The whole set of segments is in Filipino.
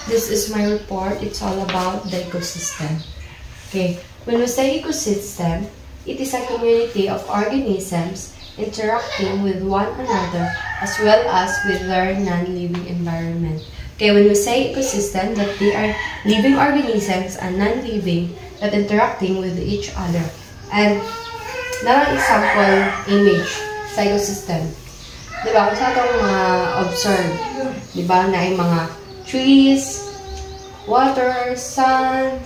This is my report. It's all about the ecosystem. Okay, when we say ecosystem, it is a community of organisms interacting with one another as well as with their non-living environment. Okay, when we say ecosystem, that they are living organisms and non-living that interacting with each other. And narang example image sa ecosystem. Diba, kung sa itong mga observe, diba, na yung mga trees, water, sun,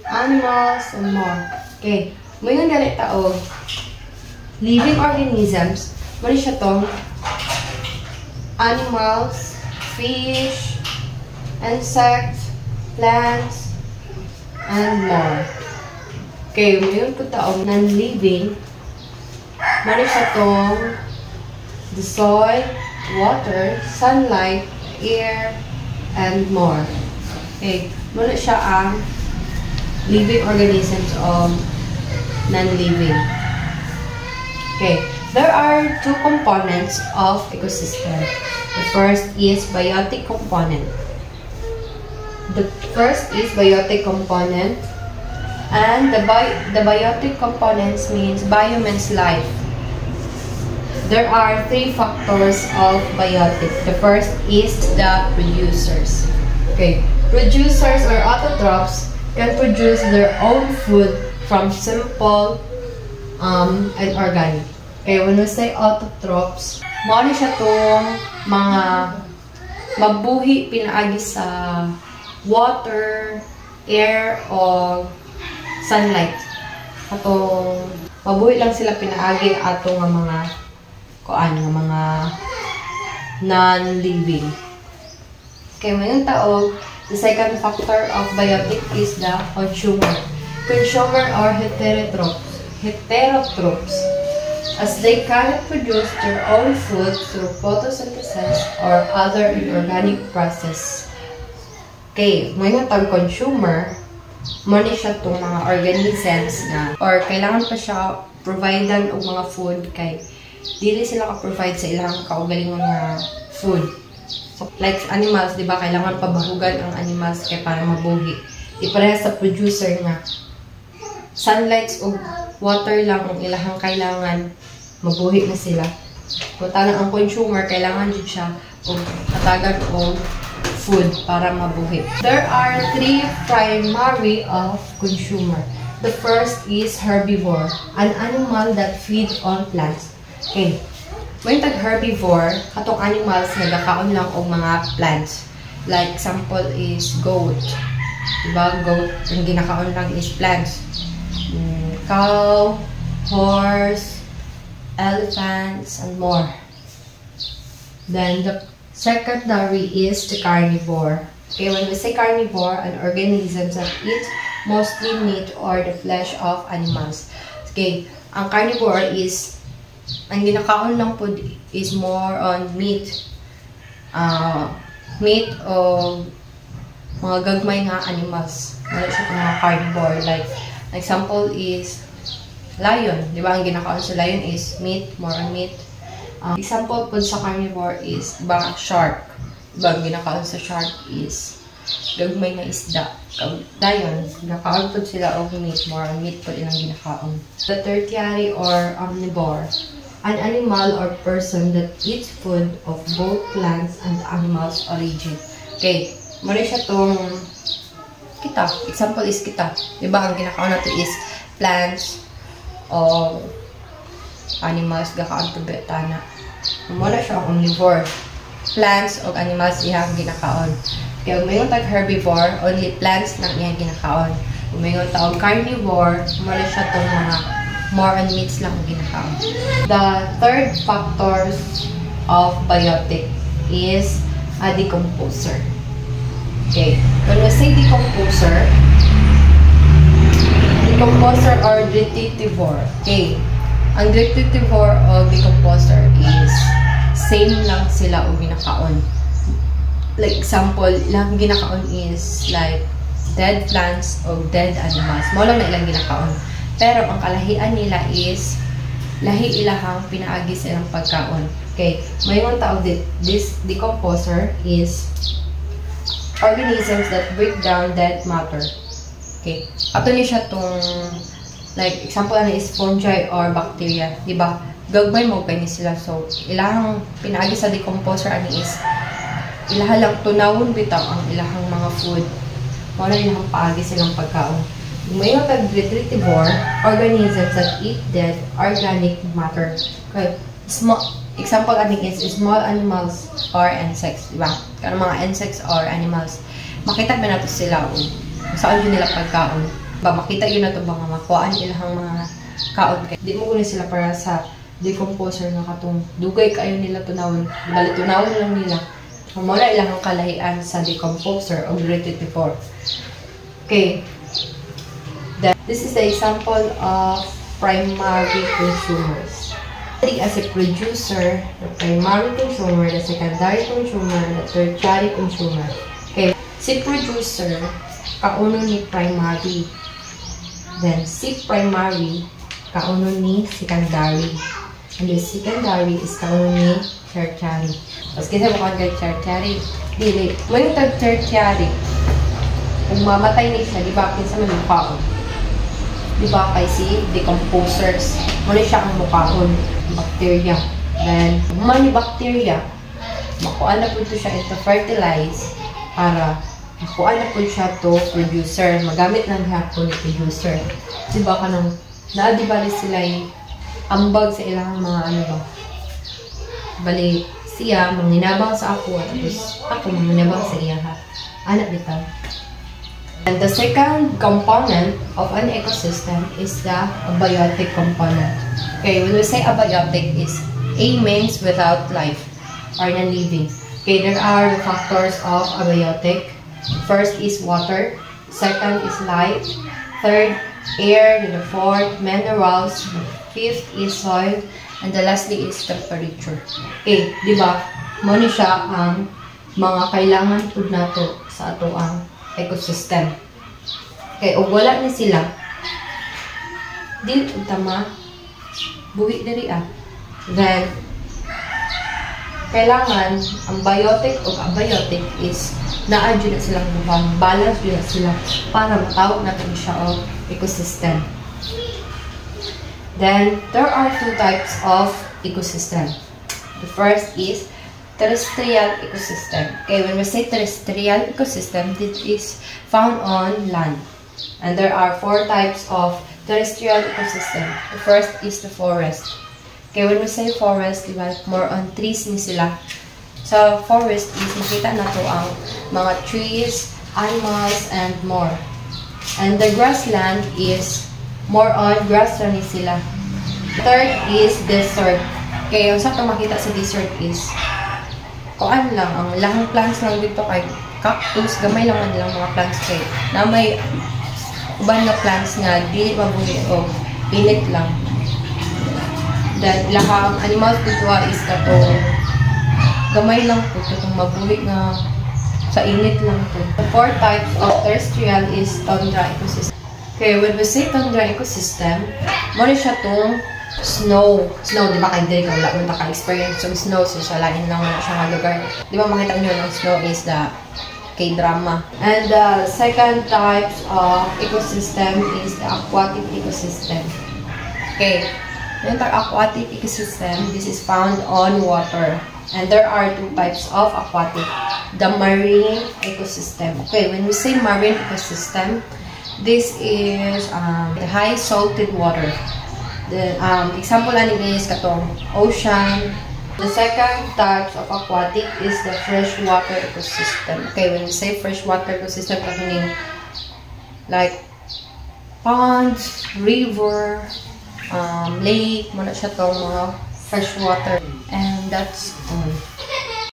animals, and more. Okay. Ngayon ganit tao, living organisms, mali siya tong animals, fish, insects, plants, and more. Okay. Ngayon po tao, non-living, mali siya tong the soil, water, sunlight, air, and more. Okay, muna siya ang living organisms of non-living. Okay, there are two components of ecosystem. The first is biotic component. The first is biotic component, and the biotic components means bio means life. There are three factors of biotic. The first is the producers. Okay, producers or autotrophs can produce their own food from simple and organic. Okay, when we say autotrophs, mali siya tong mga mabuhi pinaagi sa water, air, o sunlight. Atong mabuhi lang sila pinaagi atong mga mga non-living. Okay, mayroon tao, the second factor of biotic is the consumer. Consumer or heterotrophs, as they cannot produce their own food through photosynthesis or other inorganic process. Okay, mayroon tao consumer, mali siya itong mga organisms na, or kailangan pa siya providean og mga food kay dili sila ka-provide sa ilang kaugalingon nga food. So, like animals, di ba, kailangan pabahugan ang animals kay para mabuhi. Iparehas sa producer nga sunlight o water lang ang ilahang kailangan, mabuhi na sila. Kung talang ang consumer, kailangan din siya o katagan o food para mabuhi. There are three primary of consumer. The first is herbivore, an animal that feeds on plants. Okay. When tag herbivore, katong animals nagakaon lang og mga plants. Like example is goat. Diba? Goat, ang ginakaon lang is plants. Cow, horse, elephants, and more. Then the secondary is the carnivore. Okay, when we say carnivore, an organism that eats mostly meat or the flesh of animals. Okay, ang carnivore is ang ginakaon lang po is more on meat. Meat o mga gagmay nga animals. Wala siya kung mga carnivore. Like, example is lion. Di ba? Ang ginakaon sa lion is meat, more on meat. Example po sa carnivore is bang shark. Diba? Ang ginakaon sa shark is gagmay nga isda. Lion, ginakaon po sila og meat, more on meat po ilang ginakaon. The tertiary or omnivore. An animal or person that eats food of both plants and animals origin. Okay, mali siya tong kita. Example is kita. Diba, ang ginakaon natin is plants o animals gakaon to betana. Mula siya ang omnivore. Plants o animals iyang ginakaon. Kaya mayroon tag herbivore, only plants lang iyang ginakaon. Mayroon tag carnivore, mula siya tong mga more on meats lang ang ginakaon. The third factors of biotic is a decomposer. Okay. When we say decomposer or detritivore. Okay. Ang detritivore o decomposer is same lang sila o ginakaon. Like example, ilang ginakaon is like dead plants o dead animals. Mao lang na ilang ginakaon. Pero ang kalahian nila is lahi ilahang pinaagi sa ilang pagkaon. Okay, may mga tao this decomposer is organisms that break down dead matter. Okay. Ato ni siya tong, like, example na is fungi or bacteria. Diba? Gagmay mo kay ni sila. So, ilahang pinaagi sa decomposer ani is, ilahalang tunawon bitaw ang ilahang mga food. Wala ilahang paagi silang pagkaon. May mga retritivore organisms that eat dead organic matter. Okay. Example aning is small animals or insects. Diba? Kaya mga insects or animals. Makita ba natin sila saan yun nila pagkaon. Makita yun na ito ba nga makuhaan ilahang mga kaon. Di mo kunin sila para sa decomposer na katong dugay kayo nila tunawon. Bali tunawon lang nila. Mula ilahang kalahian sa decomposer o retritivore. Okay. This is the example of primary consumers. As a producer, the primary consumer, the secondary consumer, the tertiary consumer. Okay. Si producer, kauno ni primary. Then, si primary, kauno ni secondary. And the secondary is kauno ni tertiary. Tapos kasi bukan kay tertiary. Dili. When ito tertiary, kung mamatay ni siya, di ba, kinsa man mukhaon? Di ba, kay si decomposers. Muna siya ang mukhaon. Bacteria. Then, kung ni bacteria, makuha na po ito siya into fertilize para makuha na po siya to producer. Magamit lang siya po ni producer. Diba ka nang naadibali sila yung ambag sa ilang mga ano ba. Bali, siya manginabang sa ako at tapos ako manginabang sa iya ha. Anak dito. And the second component of an ecosystem is the abiotic component. Okay, when we say abiotic is A means without life or non-living. Okay, there are the factors of abiotic. First is water, second is light, third, air, the fourth, minerals, the fifth is soil, and the lastly is temperature. Okay, di ba? Muna siya ang mga kailangan po nato sa ato ang ecosystem. Okay, o wala na sila, dili tama, buhi diri Then, kailangan ang biotic o abiotic is naa dyan na silang bubang, balance dyan na sila para matawag natin siya o ecosystem. Then, there are two types of ecosystem. The first is terrestrial ecosystem. Okay, when we say terrestrial ecosystem, this is found on land. And there are four types of terrestrial ecosystem. The first is the forest. Okay, when we say forest, diba, more on trees ni sila. So, forest is makita na to ang mga trees, animals, and more. And the grassland is more on grass ni sila. Third is desert. Okay, yung sa makita sa desert is kung ano lang, ang lahang plants lang dito kay cactus, gamay lang man nilang mga plants kay na may uban na plants nga dili mabuhi o init lang. Then, lahang animals dito is katong gamay lang po itong mabuhi nga sa init lang po. The fourth type of terrestrial is tundra ecosystem. Okay, when we say tundra ecosystem, muna siya itong snow. Snow, di ba kayo din kung wala mo naka-experience yung snow, so siya lain lang muna siya nga lugar. Di ba makita nyo ng snow is the K-drama. And the second type of ecosystem is the aquatic ecosystem. Okay, yung aquatic ecosystem, this is found on water. And there are two types of aquatic. The marine ecosystem. Okay, when we say marine ecosystem, this is the high salted water. The example ani is katong ocean. The second type of aquatic is the freshwater ecosystem. Okay, when we say freshwater ecosystem, katong like ponds, river, lake, muna siya tong mga freshwater. And that's all.